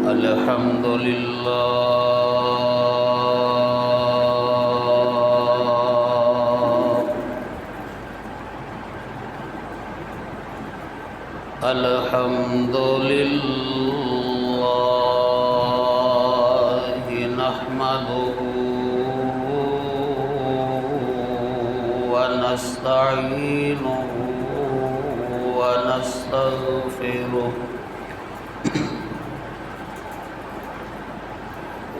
الحمد لله الحمد لله نحمده ونستعينه ونستغفره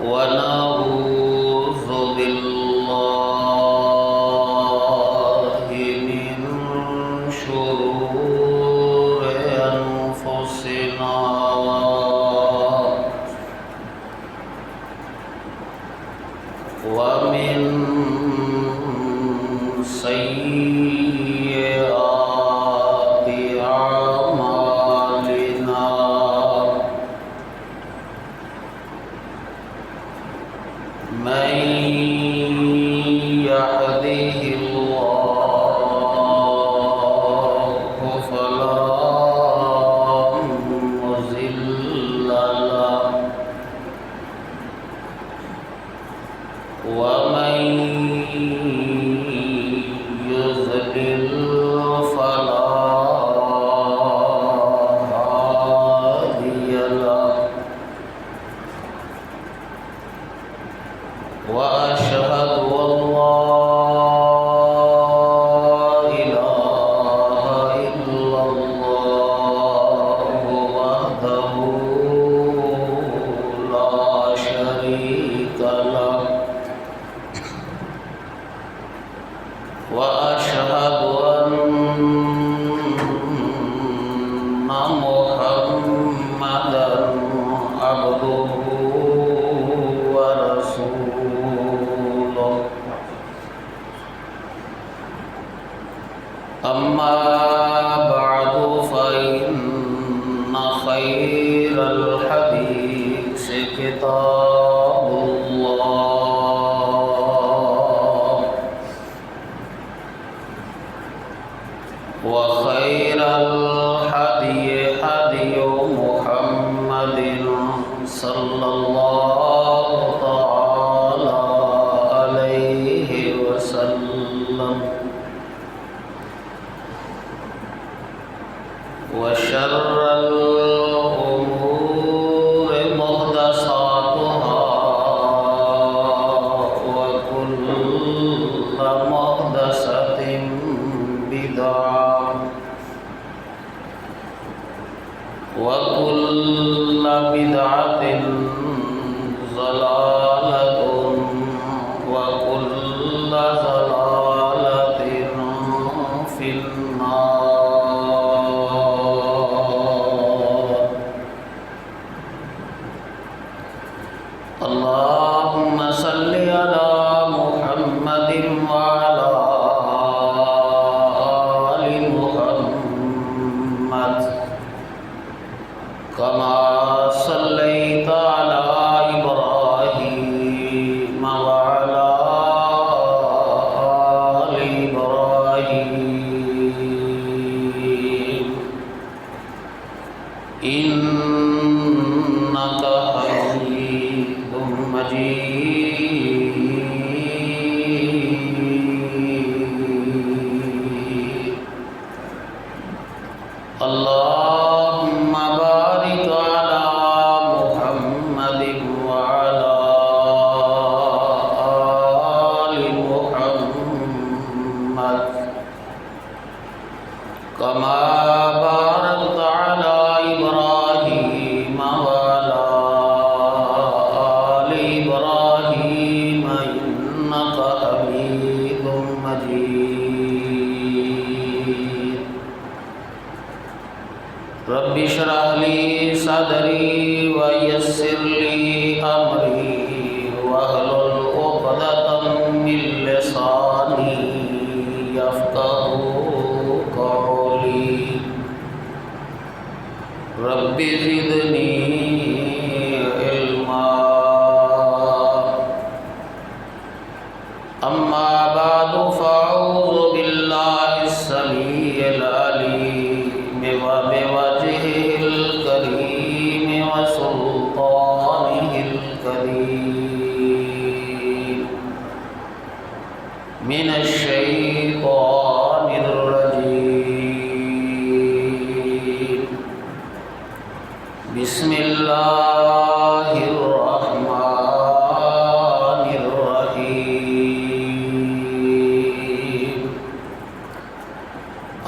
ونعوذ بالله من شرور أنفسنا ومن سيئات أعمالنا من يهده الله فلا مضل له ومن يضلل فلا هادي له وأشهد أن لا إله إلا الله وحده لا شريك له وأشهد أن محمدًا عبده ورسوله أما بعد فإن خير الحديث كتاب الله وخير الهدي هدي محمد صلى الله تعالى عليه وسلم وشر الأمور محدثاتها وكل محدثة بدعة وكل بدعة ضلالة وكل ضلالة في النار. اللهم صل على محمد وعلى آل محمد كما صليت على إبراهيم وعلى آل إبراهيم إنك حميد مجيد. اللهم بارك على محمد وعلى آل محمد كما باركت على إبراهيم وعلى آل إبراهيم إنك حميد مجيد. رب اشرح لي صدري ويسر لي أمري واحلل عقدة من لساني يفقهوا قولي. رب زدني علما. أما بعد فأعوذ بالله السميع العليم وبوجهه الكريم وسلطانه بسم اللہ الرحمن الرحیم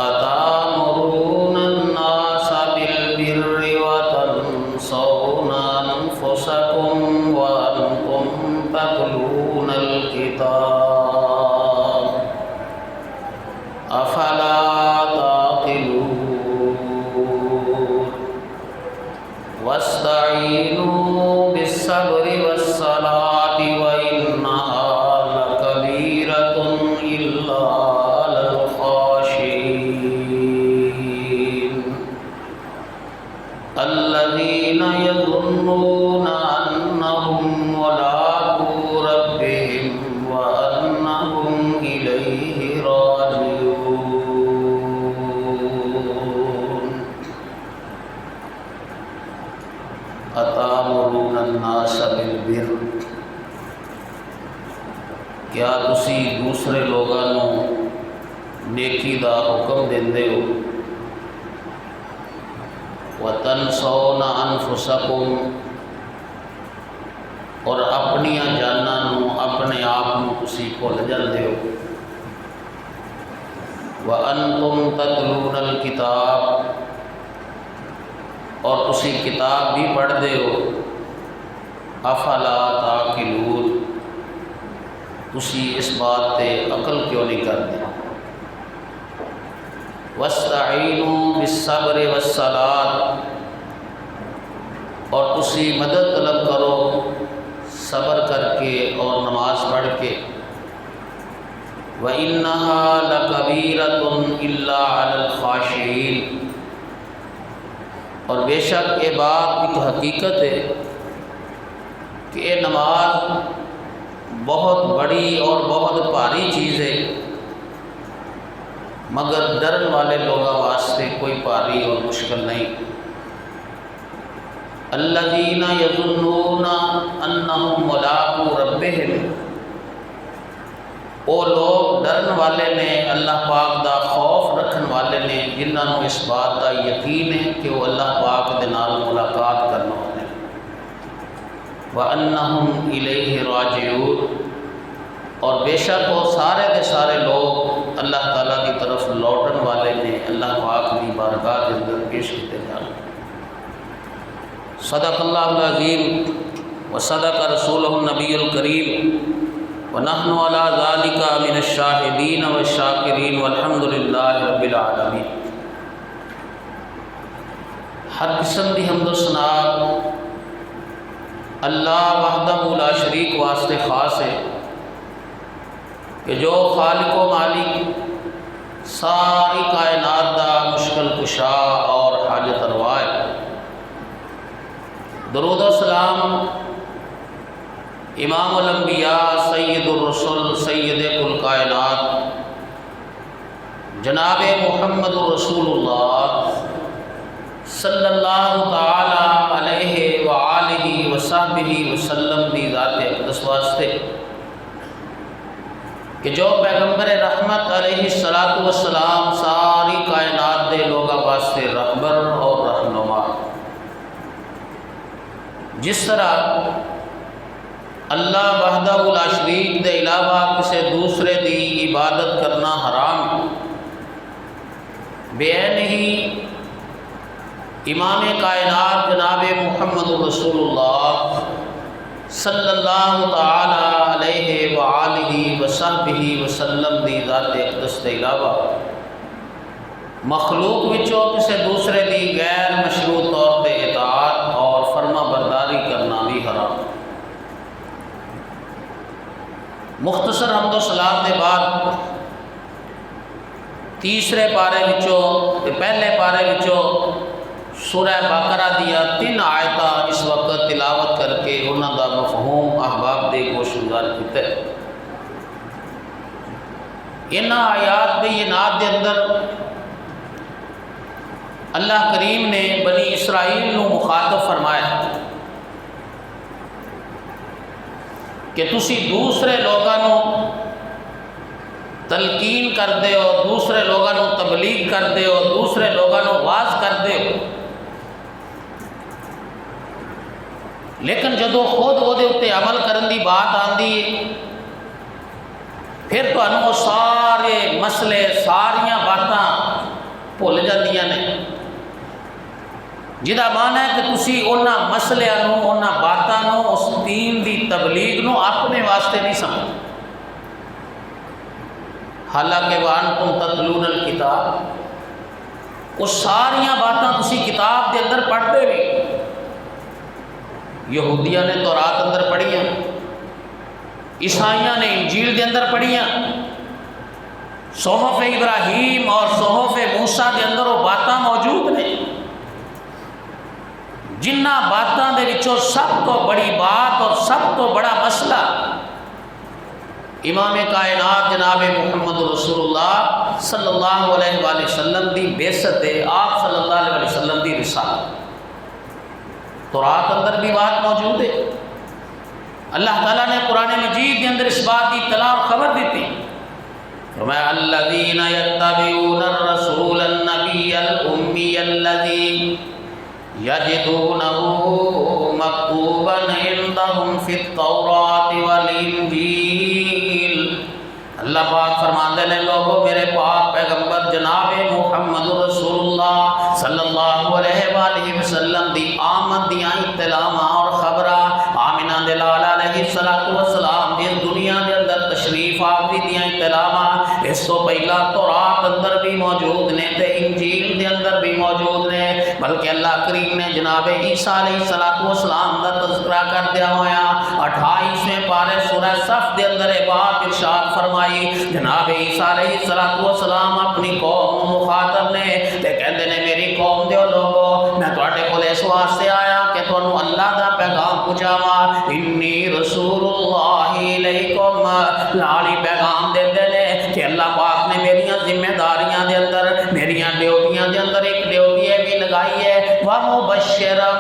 اتامرون الناس بالبر وتنسون انفسکم وانتم تتلون الکتاب افلا واستعینوا بالصبر والصلاة وإنها لكبيرة إلا على الخاشعين الذين يظنون أنهم ملاقو ربهم وأنهم إليه راجعون اتامرون الناس بالبر، کیا تسی دوسرے لوگاں نو نیکی دا حکم دیندے ہو؟ وتنسون انفسکم، اور اپنیاں جاناں نو اپنے آپ نو تسی بھول جاندے ہو؟ وانتم تتلون الکتاب، اور تسی کتاب بھی پڑھ دے ہو؟ افلا تعقلون، تسی اس بات تے عقل کیوں نہیں کرتے؟ واستعینوا بالصبر والصلاۃ، اور تسی مدد طلب کرو صبر کر کے اور نماز پڑھ کے۔ وَإِنَّهَا لَكَبِيرَةٌ إِلَّا عَلَى الْخَاشِعِينَ، اور بے شک یہ بات ایک حقیقت ہے کہ یہ نماز بہت بڑی اور بہت بھاری چیز ہے، مگر ڈرن والے لوگوں واسطے کوئی بھاری اور مشکل نہیں۔ الذین یظنون انہم ملاقو ربہم، وہ لوگ ڈرن والے نے، اللہ پاک دا خوف رکھن والے نے، جنہاں نوں اس بات دا یقین ہے کہ وہ اللہ پاک دے نال ملاقات کرنا والے۔ وَأَنَّهُمْ إِلَيْهِ راجعون، اور بے شک وہ سارے دے سارے لوگ اللہ تعالیٰ کی طرف لوٹن والے نے، اللہ پاک کی بارگاہ کے اندر پیش کیتے جانے۔ صدق اللہ العظیم وصدق رسولہ النبی الکریم ونحن علی ذالک من الشاہدین والشاکرین والحمد للہ رب العالمین۔ ہر قسم دی حمد و ثنا اللہ وحدہ لا شریک واسطے خاص ہے کہ جو خالق و مالک ساری کائنات دا مشکل کشا اور حاجت روا ہے۔ درود و سلام امام الانبیاء سید الرسل سید کل کائنات جناب محمد رسول اللہ صلی اللہ تعالی علیہ وآلہ وصحبہ وسلم دی ذات اقدس واسطے کہ جو پیغمبر رحمت علیہ السلام ساری کائنات دے لوگاں واسطے رہبر اور رہنما۔ جس طرح اللہ وحدہ لا شریک دے علاوہ کسی دوسرے دی عبادت کرنا حرام، بعین ہی امام کائنات جناب محمد رسول اللہ صلی اللہ تعالی علیہ وآلہ وصحبہ وسلم دی ذات اقدس دے علاوہ مخلوق وچوں کسی دوسرے دی غیر مشروع طور تے اطاعت اور فرما برداری کرنا بھی حرام۔ مختصر حمد و صلات کے بعد تیسرے پارے وچوں پہلے پارے وچوں سورہ بقرہ دیا 3 آیتاں اس وقت تلاوت کر کے انہاں دا مفہوم احباب دے گوش گزار کیتا ہے۔ انہاں آیات بینات دے اندر اللہ کریم نے بنی اسرائیل نو مخاطب فرمایا کہ تسی دوسرے لوگاں نو تلقین کر دے ہو، دوسرے لوگاں نو تبلیغ کر دے ہو، دوسرے لوگاں نو واز کر دے ہو، لیکن جدو خود وہ عمل کرن دی بات آندی ہے پھر تو سارے مسئلے ساریاں باتاں بھول جاندیاں نے، جدا معنی ہے کہ تسی انہاں مسئلیاں نو، انہاں باتاں نو، اس دین دی تبلیغ نو اپنے واسطے نہیں سمجھ، حالانکہ وَأَنْتُمْ تَتْلُونَ الْكِتَابَ، وہ ساریاں باتاں تسی کتاب دے اندر پڑھتے بھی، یہودیاں نے تورات اندر پڑھیاں، عیسائیاں نے انجیل دے اندر پڑھیاں، صحف ابراہیم اور صحف موسیٰ دے اندر وہ باتاں موجود نے، جنہ باتاں دے وچوں سب تو بڑی بات اور سب تو بڑا مسئلہ امام کائنات جناب محمد رسول اللہ صلی اللہ علیہ وآلہ وسلم دی بعثت ہے، آپ صلی اللہ علیہ وسلم دی رسالت، تورات اندر بھی بات موجود ہے۔ اللہ تعالیٰ نے قرآن مجید کے اندر اس بات کی اطلاع اور خبر دیتی، فرمایا الذین یتبعون الرسول النبی الامی الذی یجدونہ مکتوبا عندہم فی التوراۃ والانجیل۔ اللہ پاک فرماتے ہیں لوگوں میرے پاک پیغمبر جناب محمد رسول اللہ صلی اللہ علیہ وآلہ وسلم دی آمد دیاں اطلاع اور خبرہ آمینہ دلال علیہ السلام جس دنیا کے اندر تشریف آوری دیاں اطلاع اس تو پہلا تورات اندر بھی موجود نے تے انجیل دے اندر بھی موجود نے، بلکہ اللہ کریم نے جناب عیسیٰ علیہ السلام دا تذکرہ کر دیا ہویا 28ویں پارے سورہ صف دے اندر بات ارشاد فرمائی، جناب عیسیٰ علیہ السلام اپنی قوم مخاطب نے تے کہندے نے میری قوم دیو لوگو میں تواڈے کول اس واسطے آیا کہ تانوں اللہ دا پیغام پہنچاواں، انی رسول اللہ علیکم، لالی پیغام دیندے نے کہ اللہ پاک نے میریاں ذمہ داریاں دے اندر میریاں ڈیوٹیاں دے اندر ایک ڈیوٹی بھی لگائی ہے، وَمُبَشِّرًا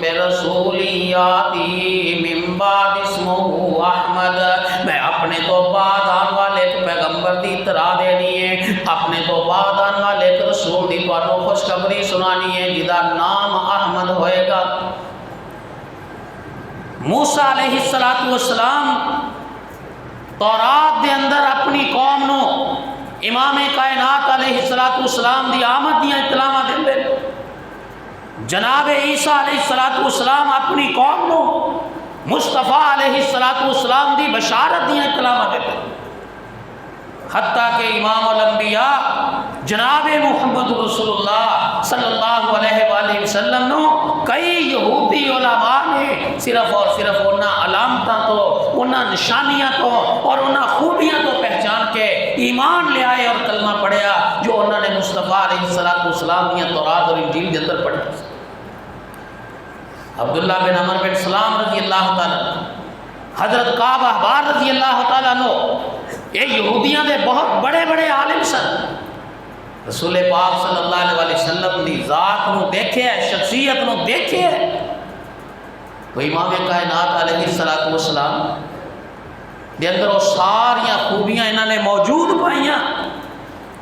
بِرَسُولٍ یَأْتِی مِن بَعْدِ اسْمُهُ احمد، میں اپنے تو بعد آن والے ایک پیغمبر دی اطلاع دینی ہے، اپنے تو بعد آن والے ایک رسول دی تانوں خوشخبری سنانی ہے جدا نام احمد ہوئے گا۔ موسیٰ علیہ السلام تورات دے اندر اپنی قوم نو امام کائنات علیہ السلام دی آمد دیاں اطلاعاں دیندے، جناب عیسیٰ علیہ السلام اپنی قوم نو مصطفیٰ علیہ السلام دی بشارت دیاں اطلاعاں دیندے، حتیٰ کہ امام الانبیاء جناب محمد رسول اللہ صلی اللہ علیہ وآلہ وسلم نو کئی یہودی علماء نے صرف اور صرف انہاں علامتاں تو، انہاں نشانیاں تو اور انہاں خوبیاں تو پہچان کے ایمان لے آئے اور کلمہ پڑھیا جو انہوں نے مصطفیٰ علیہ السلام دیاں تورات اور انجیل کے اندر پڑھا۔ عبداللہ بن عمر بن سلام رضی اللہ تعالیٰ، حضرت کعب احبار رضی اللہ تعالیٰ نو، یہ یہودیاں دے بہت بڑے بڑے عالم سن، رسول پاک صلی اللہ علیہ وسلم دی ذات نو دیکھے ہے، شخصیت نو دیکھے ہے، تو امام کائنات علیہ السلام دے اندر وہ ساریاں خوبیاں انہوں نے موجود پائیاں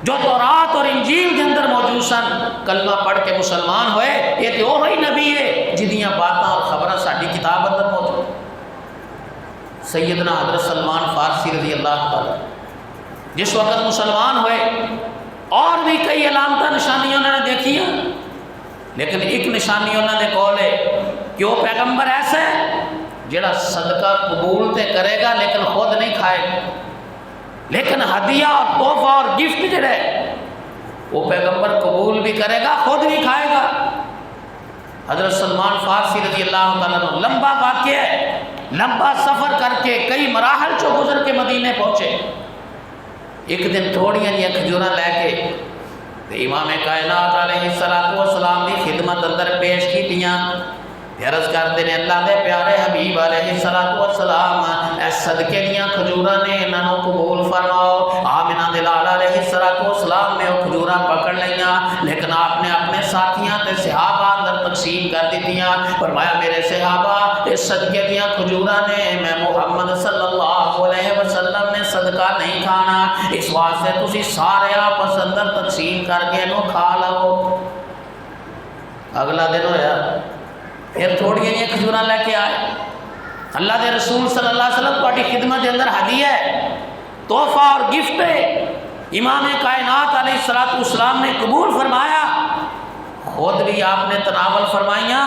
جو تورات اور انجیل کے اندر موجود سن، کلمہ پڑھ کے مسلمان ہوئے، یہ تو وہی نبی ہے جدیاں باتاں اور خبریں ساری کتاب اندر موجود۔ سیدنا حضرت سلمان فارسی رضی اللہ تعالیٰ جس وقت مسلمان ہوئے اور بھی کئی علامتیں نشانیاں انہوں نے دیکھی ہیں، لیکن ایک نشانی انہوں نے کہا ہے کہ وہ پیغمبر ایسا ہے جڑا صدقہ قبول تے کرے گا لیکن خود نہیں کھائے گا، لیکن ہدیہ اور تحفہ اور گفٹ جڑا ہے وہ پیغمبر قبول بھی کرے گا خود بھی کھائے گا۔ حضرت سلمان فارسی رضی اللہ تعالیٰ عنہ لمبا واقعہ ہے، لمبا سفر کر کے کئی مراحل چو گزر کے مدینے پہنچے، ایک دن تھوڑیاں جی کھجوراں لے کے امام کائنات علیہ السلام دی خدمت اندر پیش کی تیاں، عرض کرتے ہیں اللہ دے پیارے حبیب علیہ السلام اے صدقے دیاں کھجوراں نے انہوں قبول فرماؤ۔ آمینہ دلال علیہ السلام نے وہ کھجوراں پکڑ لیاں، لیکن آپ نے اپنے ساتھیاں تے صحابہ اندر تقسیم کر دیتیاں، فرمایا میرے صحابہ اس صدقے دیاں کھجوراں نے میں محمد صلی اللہ علیہ وسلم نے صدقہ نہیں کھانا، اس واسطے تسی سارے آپس اندر تقسیم کر کے انہوں کھا لو۔ اگلا دن ہویا پھر تھوڑی جہی کھجوراں لے کے آئے. اللہ دے رسول صلی اللہ علیہ وسلم تہاڈی خدمت دے اندر ہدیہ ہے، تحفہ اور گفٹ ہے. امام کائنات علیہ الصلوۃ والسلام نے قبول فرمایا، خود بھی آپ نے تناول فرمائیاں،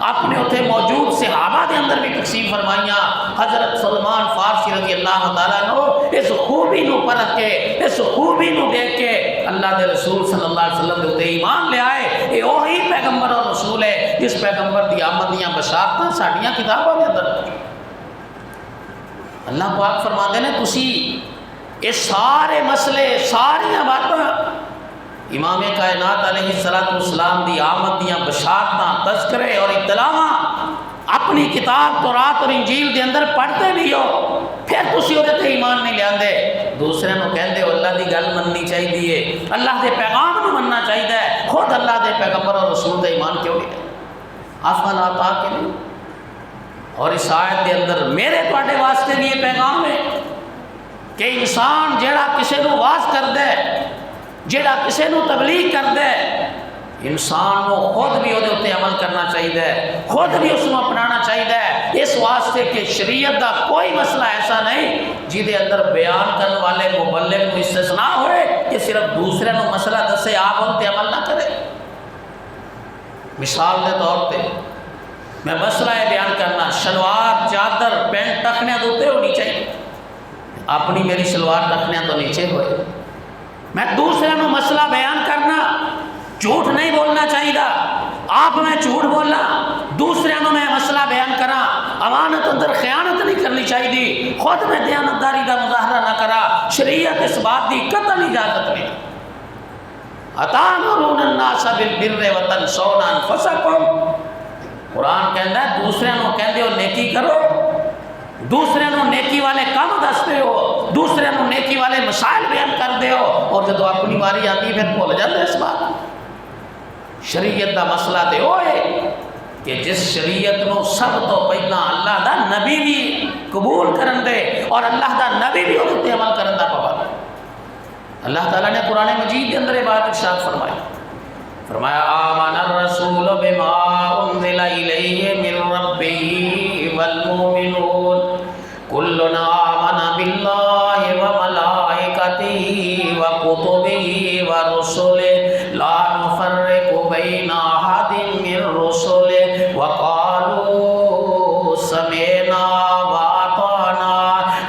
اپنے اتنے موجود صحابہ دے اندر بھی تقسیم فرمائیاں. حضرت سلمان فارسی رضی اللہ تعالیٰ عنہ اس خوبی نو پرکھ کے، اس خوبی نو دیکھ کے اللہ دے رسول صلی اللہ علیہ وسلم دے ایمان لے آئے. یہ وہی پیغمبر اور رسول ہے جس پیغمبر دی آمد دیاں بشارتاں ساڈیاں کتاباں دے اندر. اللہ پاک فرماندے نے تسی یہ سارے مسئلے ساریاں باتاں امام کائنات علیہ الصلوۃ والسلام دی آمد دیاں بشارتاں، تذکرے اور اطلاعاں اپنی کتاب تورات اور انجیل دے اندر پڑھتے بھی ہو، پھر تسی وہ ایمان نہیں لیاندے. دوسرے نو کہندے ہو اللہ دی گل مننی چاہیے، اللہ دے پیغام نو مننا چاہیے، خود اللہ دے پیغمبر اور رسول دے ایمان کیوں نہیں؟ افلا تعقلون. اور اس آیت دے اندر میرے تواڈے واسطے بھی یہ پیغام ہے کہ انسان جیڑا کسے نو واز کردے، جیڑا کسے نو تبلیغ کردے، انسان کو خود بھی وہ عمل کرنا چاہیے، خود بھی اس کو اپنانا چاہیے. اس واسطے کہ شریعت کا کوئی مسئلہ ایسا نہیں جہدے اندر بیان کرنے والے مبلغ کو استثناء ہوئے کہ صرف دوسرے نو مسئلہ دسے آپ ان تے عمل نہ کرے. مثال کے طور پہ میں مسئلہ ہے بیان کرنا، شلوار چادر پینٹ ٹخنے تو اتنے ہونی چاہیے، اپنی میری شلوار ٹخنے تو نیچے ہوئے. میں دوسرے نو مسئلہ بیان کرنا، جھوٹ نہیں بولنا چاہیے، آپ میں جھوٹ بولنا، دوسرے نو میں مسئلہ بیان کرا، امانت اندر خیانت نہیں کرنی چاہیے، خود میں دیانتداری کا مظاہرہ نہ کرا. شریعت اس بات کی قطعاً اجازت نہیں. اتامرون الناس بالبر وتنسون انفسکم. قرآن کہندا ہے دوسرے نو کہندے ہو نیکی کرو، دوسرے نو نیکی والے کام دستے ہو، دوسرے نو نیکی والے مسائل بیان کرتے ہو، اور جب اپنی باری آتی پھر بھول جاتے اس بات. شریعت دا مسئلہ تے وہ ہے کہ جس شریعت نو سب تو پہلا اللہ دا نبی بھی قبول کرن دے اور اللہ دا نبی بھی وہ عمل کرن دا پابند. اللہ تعالیٰ نے قرآن مجید کے اندر یہ بات ارشاد فرمایا آمن الرسول بما انزل الیہ من ربہ والمؤمنون کل آمن باللہ وملائکتہ وکتبہ ورسلہ لا نفرق بین احد من رسلہ وقالوا سمعنا واطعنا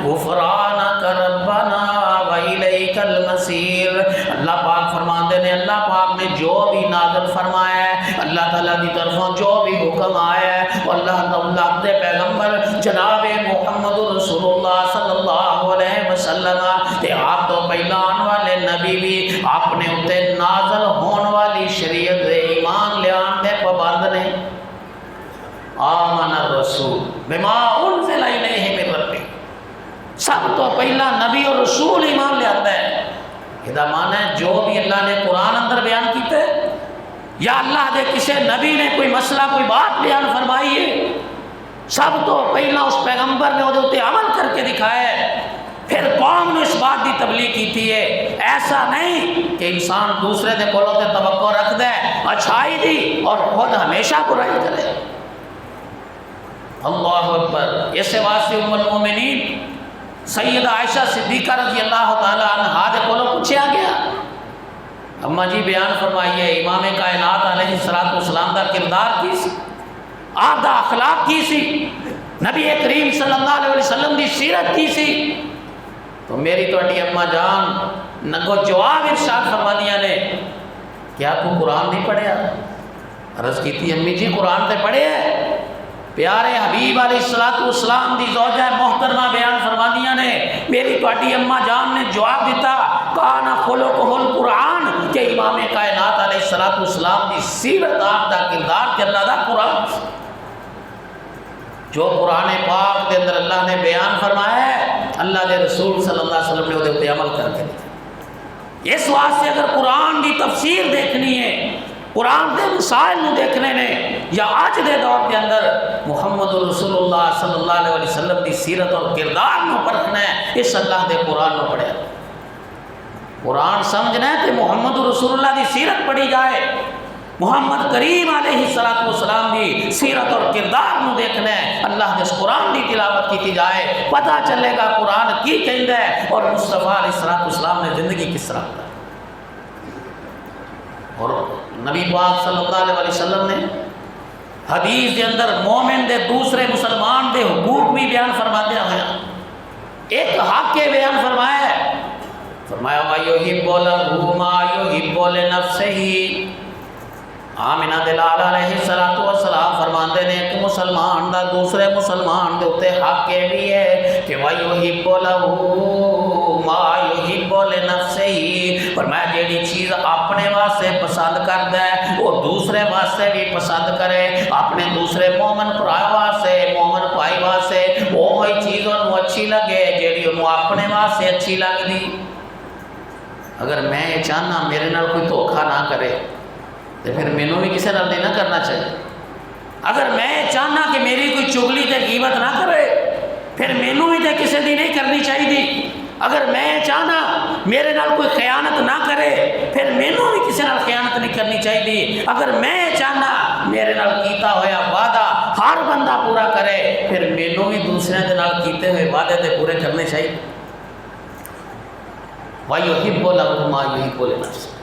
غفرانک ربنا والیک المصیر. اللہ پاک فرماندے نے اللہ پاک نے جو بھی نازل فرمایا ہے، اللہ تعالیٰ کی طرفوں جو بھی حکم آیا ہے، وہ اللہ تعالیٰ اپنے پیغمبر جناب محمد رسول اللہ صلی اللہ علیہ وسلم تے آپ تو پہلا آن والے نبی بھی اپنے اتنے نازل ہون والی شریعت دے ایمان لیان دے پابند نے. آمن الرسول بما انزل الیہ من ربہ. سب تو پہلا نبی اور رسول ایمان لے آتا ہے. یہ معنی ہے جو بھی اللہ نے قرآن اندر بیان کیتے یا اللہ دے کسی نبی نے کوئی مسئلہ کوئی بات بیان فرمائی ہے، سب تو پہلا اس پیغمبر نے وہ عمل کر کے دکھایا ہے، پھر قوم نے اس بات کی تبلیغ کی تھی ہے. ایسا نہیں کہ انسان دوسرے دے کولوں تے توقع رکھ دے اچھائی دی اور خود ہمیشہ برائی کرے. اللہ اکبر. اس واسطے ام المومنین سیدہ عائشہ صدیقہ رضی اللہ تعالیٰ عنہا دے کولوں پوچھا گیا، اماں جی بیان فرمائیے امام کائنات علیہ الصلوۃ والسلام دا کردار کی سی، آپ دا اخلاق کی سی، نبی کریم صلی اللہ علیہ وسلم دی سیرت کی سی. تو میری توڑی اماں جان نگو جواب ارشاد فرما دیا نے، کیا تو قرآن نہیں پڑھیا؟ عرض کی تھی امی جی قرآن تے پڑھے ہے. پیارے حبیب علیہ الصلوۃ والسلام دی زوجہ محترمہ بیان فرما دیا نے، میری توڑی اماں جان نے جواب دیتا کان خلقہ القرآن، کہ امام کائنات علیہ الصلوۃ والسلام دی سیرت آپ دا کردار کہ اللہ دا قرآن، جو قرآن پاک کے اندر اللہ نے بیان فرمایا ہے اللہ دے رسول صلی اللہ علیہ وسلم نے وہ دے عمل کر کے دیا. اس واسطے اگر قرآن کی تفسیر دیکھنی ہے، قرآن کے مسائل نو دیکھنے نے، یا آج دے دور کے اندر محمد رسول اللہ صلی اللہ علیہ وسلم کی سیرت اور کردار نو پرکھنا ہے، اس اللہ دے قرآن نو پڑھے. قرآن سمجھنا ہے کہ محمد رسول اللہ کی سیرت پڑھی جائے، محمد کریم علیہ الصلوۃ والسلام کی سیرت اور کردار نو دیکھنا ہے، اللہ دے قرآن دی تلاوت کی جائے، پتہ چلے گا قرآن کی کہندا ہے اور مصطفیٰ علیہ السلام نے زندگی کس طرح بتائی۔ اور نبی پاک صلی اللہ علیہ وسلم نے حدیث دے اندر مومن دے دوسرے مسلمان دے حقوق بھی بیان فرماتے ہیں۔ ایک حق کے بیان فرمایا ہے، فرمایا وَيُحِبُّ لَهُ مَا يُحِبُّ لِنَفْسِهِ۔ آمنہ دلال علیہ السلام فرماندے نے کہ مسلمان دا دوسرے مسلمان دے اتے حق کے بھی ہے کہ وَيُحِبُّ لَهُ مَا يُحِبُّ لِنَفْسِهِ، فرمایا جیڑی چیز اپنے واسطے پسند کردا ہے وہ دوسرے واسطے بھی پسند کرے، اپنے دوسرے مومن بھائی واسطے، مومن بھائی واسطے وہی چیز انہوں اچھی لگے جیڑی انہوں اپنے واسطے اچھی لگ دی۔ اگر میں یہ چاہنا میرے نال کوئی دھوکھا نہ کرے تو پھر مینوں بھی کسی نال نہیں نہ کرنا چاہیے۔ اگر میں یہ چاہنا کہ میری کوئی چگلی تے غیبت نہ کرے پھر مینوں بھی تے کسی دی نہیں کرنی چاہیے۔ اگر میں یہ چاہنا میرے نال کوئی خیانت نہ کرے پھر مینوں بھی کسی نال خیانت نہیں کرنی چاہیے۔ اگر میں یہ چاہنا میرے نال کیتا ہویا وعدہ ہر بندہ پورا کرے پھر مینوں بھی دوسرے دے نال کیتے ہوئے وعدے تے پورے کرنے چاہیے۔ وَيُحِبُّ لَهُ مَا يُحِبُّ لِنَفْسِهِ،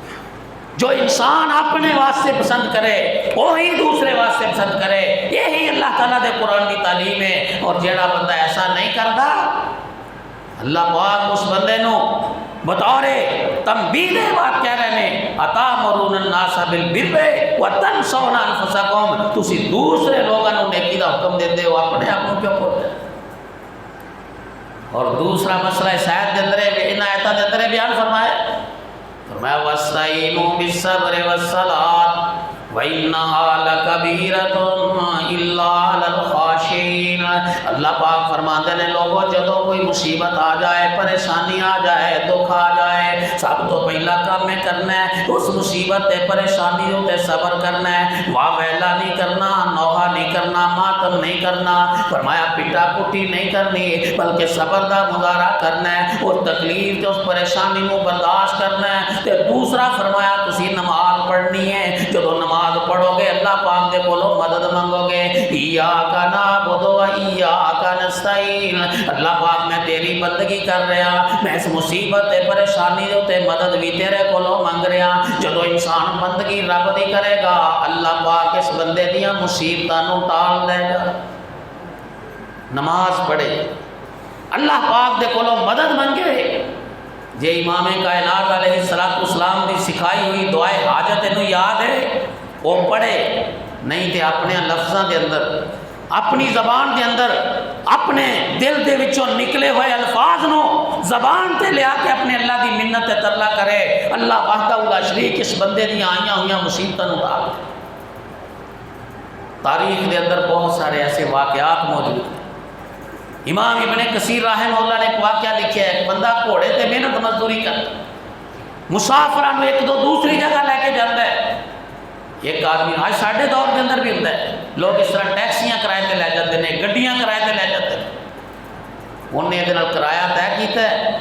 جو انسان اپنے واسطے پسند کرے وہی دوسرے واسطے پسند کرے، یہی اللہ تعالیٰ دے قرآن کی تعلیم ہے۔ اور جیڑا بندہ ایسا نہیں کرتا اللہ پاک اس بندے نو بطور تنبیہ بات کہہ رہے ہیں اَتَأْمُرُونَ النَّاسَ بِالْبِرِّ وَتَنْسَوْنَ أَنفُسَكُمْ، تسی دوسرے لوگوں نے نیکی دا حکم دیتے ہو اپنے آپ کو کیوں بولتے ہیں۔ اور دوسرا مسئلہ اس آیت کے اندر ان آیتوں کے اندر بیان فرمایا وَاسْتَعِینُوا بِالصَّبْرِ وَالصَّلَاةِ وَإِنَّهَا لَكَبِیرَةٌ إِلَّا عَلَى الْخَاشِعِینَ۔ اللہ پاک فرماتے ہیں لوگوں جدو کوئی مصیبت آ جائے، پریشانی آ جائے، دکھ آ جائے، سب تو پہلا کام میں کرنا ہے اس مصیبت تے پریشانی ہوتے صبر کرنا ہے، واہ ویلا نہیں کرنا، نوحہ نہیں کرنا، ماتم نہیں کرنا، فرمایا پٹا پٹی نہیں کرنی بلکہ صبر دا مظاہرہ کرنا ہے، اس تکلیف تے اس پریشانی کو برداشت کرنا ہے۔ تے دوسرا فرمایا تسی نماز پڑھنی ہے، جدو نماز پڑھو گے اللہ پاک دے کولو مدد مانگو گے، ایاک نعبد و ایاک نستعین، اللہ پاک میں تیری بندگی کر رہا، میں اس مصیبت تے پریشانی تے مدد بھی تیرے کولو مانگ رہا۔ جدو انسان بندگی رب دی کرے گا اللہ پاک اس بندے دیاں مصیبتاں نو ٹال دے گا۔ نماز پڑھے اللہ پاک دے کولو مدد مانگے، جے امام کائنات علیہ السلام دی سکھائی ہوئی دعائے حاجت انہوں یاد ہے وہ پڑھے، نہیں تے اپنے لفظاں دے اندر اپنی زبان دے اندر اپنے دل دے وچوں نکلے ہوئے الفاظ نو زبان تے لیا کے اپنے اللہ دی منت تے ترلا کرے، اللہ وحدہ لا شریک اس بندے دی آئیاں ہویاں مصیبتاں نو ٹال دے۔ تاریخ دے اندر بہت سارے ایسے واقعات موجود ہیں۔ امام ابن کثیر رحمہ اللہ نے ایک واقعہ لکھا ہے، ایک بندہ گھوڑے تے محنت مزدوری کرتا مسافراں نو ایک دو دوسری جگہ لے کے جاتا ہے۔ ایک آدمی آج ساڈے دور کے اندر بھی ہوتا ہے، لوگ اس طرح ٹیکسیاں کرائے تے لے جاتے ہیں، گڈیاں کرائے تے لے جاتے ہیں، انہیں یہ کرایہ طے کیتا ہے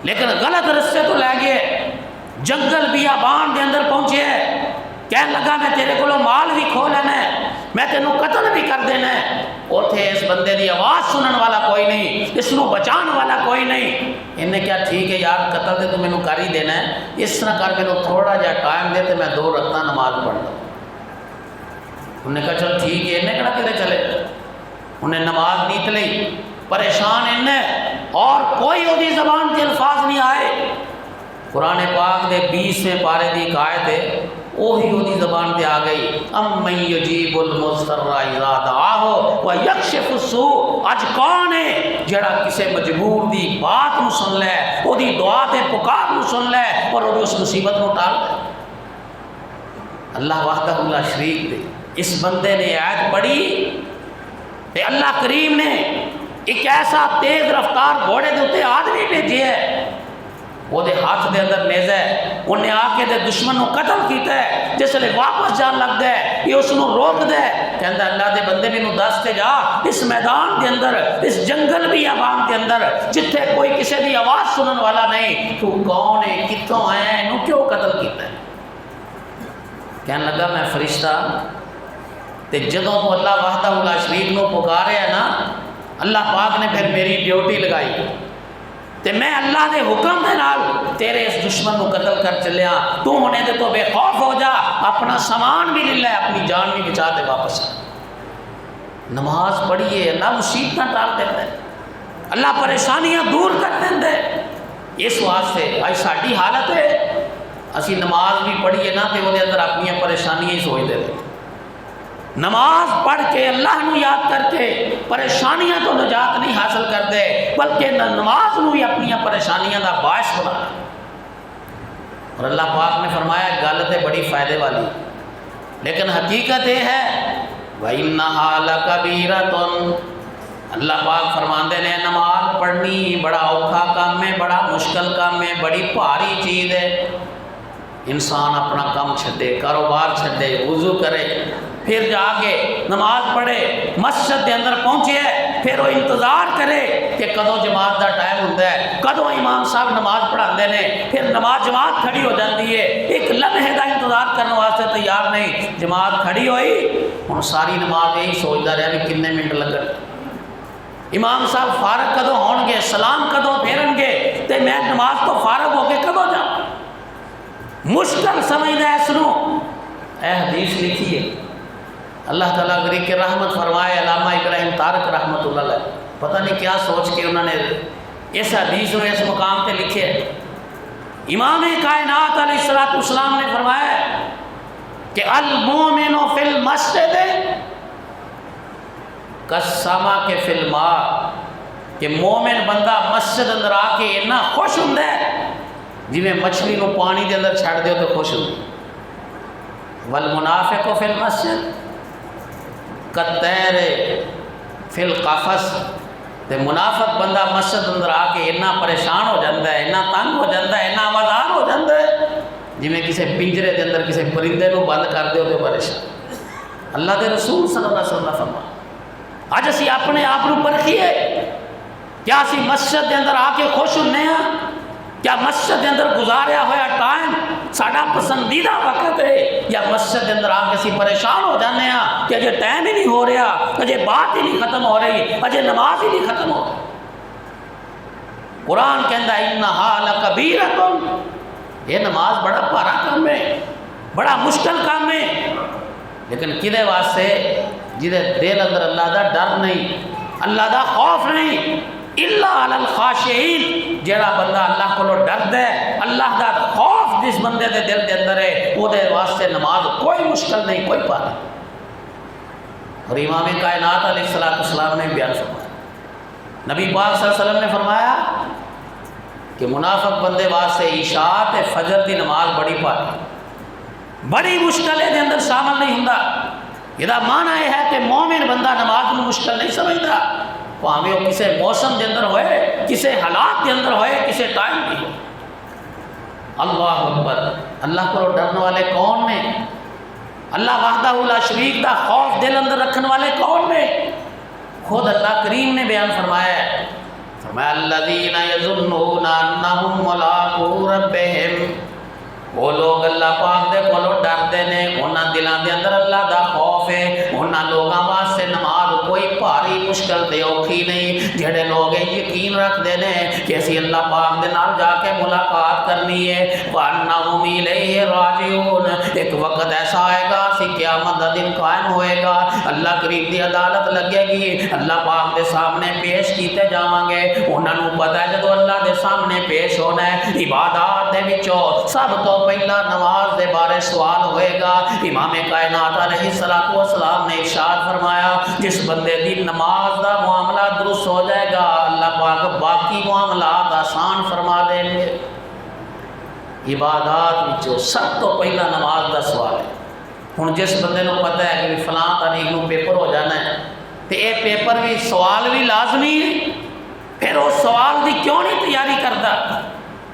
لیکن غلط رستے تو لے گئے، جنگل بیابان دے اندر پہنچے ہے، کہنے لگا میں تیرے کو مال بھی کھو لینا ہے، میں تینوں قتل بھی کر دینا ہے۔ اوتھے اس بندے دی آواز سنن والا کوئی نہیں، اس نو بچان والا کوئی نہیں۔ انہیں کیا ٹھیک ہے یار قتل تے تو مینوں کر ہی دینا ہے، اس طرح کر مینوں تھوڑا جا ٹائم دے تے میں 2 رکعت نماز پڑھ لوں۔ انہیں کہا چل ٹھیک ہے، انہیں کہا کدے چلے، انہیں نماز نیت لی، پریشان انہیں اور کوئی وہ زبان کے الفاظ نہیں آئے۔ قرآن پاک دے 20ویں پارے دی ایک آیت ہے وہی وہ زبان دے آ گئی، امن یجیب المضطر اذا دعاہ ویکشف السوء، اج کون ہے جڑا کسے مجبور دی بات نو سن لے، وہ دی دعا تے پکار نو سن لے اور وہ اس مصیبت نو ٹال دے۔ اللہ وحدہ لا شریک دے اس بندے نے آیت پڑھی تے اللہ کریم نے ایک ایسا تیز رفتار گھوڑے دے اتنے آدمی بھیجے ہے، وہ دے ہاتھ دے اندر نیزہ ہے، انہیں آ کے دے دشمن کو قتل کیتا ہے، جس لئے واپس جان لگ دے یہ اس نو روک دے، کہندہ اللہ دے بندے بھی نو دس تے جا اس میدان دے اندر، اس جنگل بھی آبان دے اندر جتھے کوئی کسی دی آواز سنن والا نہیں، تو کون ہے کتوں ہے نو کیوں قتل کیتا ہے؟ کہنے لگا میں فرشتہ تے جدوں تو اللہ وحدہ لا شریک نو پکارے ہے نا، اللہ پاک نے پھر میری ڈیوٹی لگائی تے میں اللہ دے حکم دے نال تیرے اس دشمن نو قتل کر چلیا، تو ہونے دے تو بے خوف ہو جا، اپنا سامان بھی لے لے، اپنی جان بھی بچا دے واپس آ۔ نماز پڑھیے، اللہ مصیبتاں ٹال دیتا ہے، اللہ پریشانیاں دور کر دیتا ہے۔ اس واسطے آج ساڈی حالت ہے اسی نماز بھی پڑھیے نا تے وہ دے اندر اپنی پریشانیاں ہی سوچ دے۔ نماز پڑھ کے اللہ نو یاد کر کے پریشانیاں تو نجات نہیں حاصل کرتے، بلکہ نماز نو ہی اپنی پریشانیاں دا باعث بنا۔ اور اللہ پاک نے فرمایا گل تے بڑی فائدے والی، لیکن حقیقت یہ ہے وَإِنَّهَا لَكَبِيرَةٌ، اللہ پاک فرماندے نے نماز پڑھنی بڑا اوکھا کام ہے، بڑا مشکل کام ہے، بڑی بھاری چیز ہے۔ انسان اپنا کام چھڈے، کاروبار چھڈے، وضو کرے، پھر جا کے نماز پڑھے، مسجد کے اندر پہنچے، پھر وہ انتظار کرے کہ کدوں جماعت دا ٹائم ہوتا ہے، کدوں امام صاحب نماز پڑھاندے نے، پھر نماز جماعت کھڑی ہو جاتی ہے، ایک لمحے کا انتظار کرنے واسطے تیار نہیں، جماعت کھڑی ہوئی، ہن ساری نماز یہی سوچتا رہا کہ کتنے منٹ لگن، امام صاحب فارغ کدوں ہون گے، سلام کدوں پھیرن گے، تے میں نماز تو فارغ ہو کے کدوں جاؤں، مشکل سمجھدا ہے اس نو۔ اے حدیث لکھی ہے، اللہ تعالیٰ غریب کے رحمت فرمائے علامہ ابراہیم تارک رحمت اللہ علیہ، پتہ نہیں کیا سوچ کے انہوں نے اس حدیث میں اس مقام پہ لکھے۔ امام کائنات علیہ السلام نے فرمایا کہ المومن فی المسجد کالسما کے فی الماء، کہ مومن بندہ مسجد اندر آ کے اتنا خوش ہوندا ہے جی میں مچھلی نو پانی دے اندر چھڑ دیو تو خوش ہوں، والمنافق فی المسجد کالطیر فی القفص، تے منافق بندہ مسجد اندر آ کے اتنا پریشان ہو جاتا ہے، اتنا تنگ ہو جاتا ہے، اتنا آوازار ہو جاتا ہے جی میں کسی پنجرے دے اندر کسی پرندے نو بند کر دیو تو پریشان۔ اللہ دے رسول صلی اللہ علیہ وسلم فرمایا اج اسی اپنے آپ کو پرکھیے، کیا اسی مسجد دے اندر آ کے خوش ہونے ہیں؟ کیا مسجد دے اندر گزاریا ہوا ٹائم ساڈا پسندیدہ وقت ہے، یا مسجد دے اندر آ کے اسی پریشان ہو جانے ہیں کہ اجے ٹائم ہی نہیں ہو رہا، اجے بات ہی نہیں ختم ہو رہی، اجے نماز ہی نہیں ختم ہو رہی۔ قرآن کہندا ہے انہا لکبیرۃ، یہ نماز بڑا بھارا کام ہے، بڑا مشکل کام ہے، لیکن کدے واسطے؟ جدے دل اندر اللہ دا ڈر نہیں، اللہ دا خوف نہیں، الا علی الخاشعین، جیڑا بندہ اللہ کو ڈرد ہے، اللہ دا خوف جس بندے دے دل دے اندر ہے، وہ دے واسطے نماز کوئی مشکل نہیں، کوئی پا نہیں۔ اور امام کائنات علیہ السلام نے بیان فرمایا، نبی پاک صلی اللہ علیہ وسلم نے فرمایا کہ منافق بندے واسطے عشاء تے فجر دی نماز بڑی پاری، بڑی مشکل ہے دے اندر شامل نہیں ہوندا۔ یہ معنی یہ ہے کہ مومن بندہ نماز کو مشکل نہیں سمجھتا، پاویں وہ کسی موسم کے اندر ہوئے، کسی حالات کے اندر ہوئے، کسی ٹائم بھی ہو۔ اللہ اکبر، اللہ کو ڈرنے والے کون نے؟ اللہ وحدہ لا شریک دا خوف دل اندر رکھنے والے کون نے؟ خود اللہ کریم نے بیان فرمایا ہے، فرمایا الذین یظنون انہم ملاقو ربہم، وہ لوگ اللہ پاک دے کولو ڈردے نے، انہاں دلاں دے اندر اللہ دا خوف ہے، انہاں لوگاں واسطے نماز کوئی بھاری مشکل تے اوکھی نہیں، جڑے لوگ یقین رکھتے ہیں کہ اسی اللہ پاک دے نال جا کے ملاقات کرنی ہے، وَأَنَّهُمْ إِلَيْهِ راجعون، ایک وقت ایسا آئے گا اسی قیامت دا دن قائم ہوئے گا، اللہ کریم دی عدالت لگے گی، اللہ پاک دے سامنے پیش کیتے جاواں گے، انہاں نوں پتہ ہے جدوں اللہ دے سامنے پیش ہونا ہے، عبادات دے وچوں سب تو پہلا نماز دے بارے سوال ہوئے گا۔ امام کائنات علیہ السلام نے ارشاد فرمایا جس بندے دی نماز دا معاملہ درست ہو جائے گا اللہ پاک باقی معاملات آسان فرما دیں گے۔ عبادات وچوں سب تو پہلا نماز دا سوال ہے۔ ہن جس بندے نوں پتہ ہے کہ فلاں تاریخ نوں پیپر ہو جانا ہے تے اے پیپر بھی سوال بھی لازمی ہے، پھر وہ سوال دی کیوں نہیں تیاری کرتا؟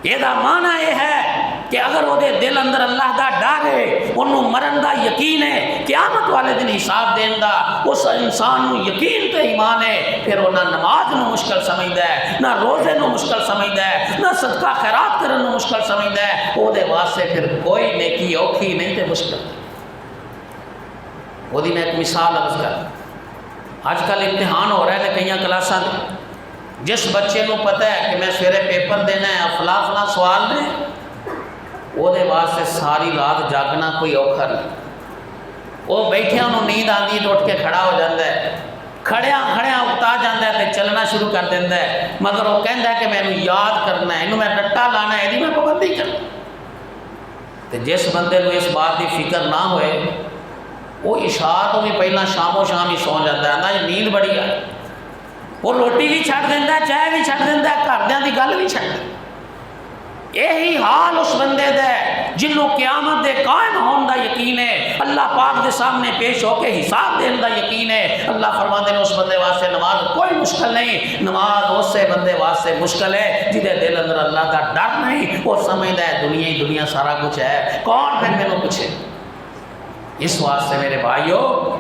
یہ دا معنی یہ ہے کہ اگر وہ دل اندر اللہ دا ڈر ہے، انہوں مرن دا یقین ہے، قیامت والے دن حساب دین دا اس انسان نو یقین تے ایمان ہے، پھر وہ نہ نماز نو مشکل سمجھدا ہے، نہ روزے نو مشکل سمجھدا ہے، نہ صدقہ خیرات کرن نو مشکل سمجھدا ہے، وہ دے واسطے پھر کوئی نیکی اوکھی نہیں تے مشکل نہیں۔ وہ میں ایک مثال عرض کر، اج کل امتحان ہو رہے ہیں کئی کلاساں دے، جس بچے کو پتہ ہے کہ میں سویرے پیپر دینا ہے فلاں فلاں سوال نے، وہ دے واسطے ساری رات جاگنا کوئی اوکھا نہیں، وہ بیٹھے انہوں نیند آتی تو اٹھ کے کھڑا ہو جاتا ہے، کھڑیاں اکتا جاتا ہے تو چلنا شروع کر دیتا ہے، مگر وہ کہتا ہے کہ میں یاد کرنا ہے، میں ڈٹا لانا ہے، میں پابندی کرنا۔ تو جس بندے کو اس بات کی فکر نہ ہوئے وہ عشاء تو بھی پہلا شام و شام ہی سو جاتا ہے، نہ نیند بڑی آئی، وہ روٹی بھی چھڈ دینا ہے، چائے بھی چھڈ دینا ہے، گھردیاں دی گل بھی چھڈ دینا۔ یہی حال اس بندے دا ہے جنوں قیامت دے قائم ہون دا یقین ہے، اللہ پاک دے سامنے پیش ہو کے حساب دین دا یقین ہے۔ اللہ فرماتے ہیں اس بندے واسطے نماز کوئی مشکل نہیں، نماز اسے بندے واسطے مشکل ہے جہدے دل اندر اللہ دا ڈر نہیں، وہ سمجھدا ہے دنیا ہی دنیا سارا کچھ ہے، کون پھر مینوں پوچھے۔ اس واسطے میرے بھائیو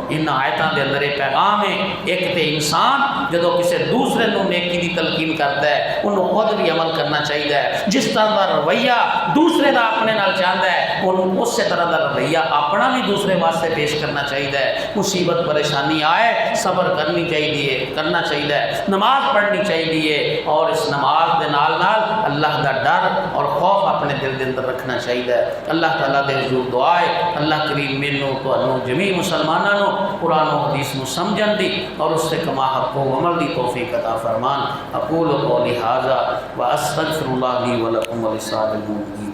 ان آیتاں دے اندر ایک پیغام ہے، ایک تے انسان جدو کسی دوسرے نو نیکی دی تلقین کرتا ہے انہوں خود بھی عمل کرنا چاہیے، جس طرح دا رویہ دوسرے دا اپنے نال چاہتا ہے انہوں اس طرح دا رویہ اپنا بھی دوسرے واسطے پیش کرنا چاہیے۔ مصیبت پریشانی آئے صبر کرنا چاہیے، نماز پڑھنی چاہیے، اور اس نماز دے نال نال اللہ دا ڈر اور خوف اپنے دل دے اندر رکھنا چاہیے۔ اللہ تعالیٰ دے حضور دعا ہے اللہ کریم مینوں تو جمی مسلمانوں قرآن و حدیث نو سمجھن دی اور اس سے کما حق و عمل دی توفیق عطا فرمان۔ اقول قولی ھذا واستغفر اللہ لی ولکم ولسائر المؤمنین۔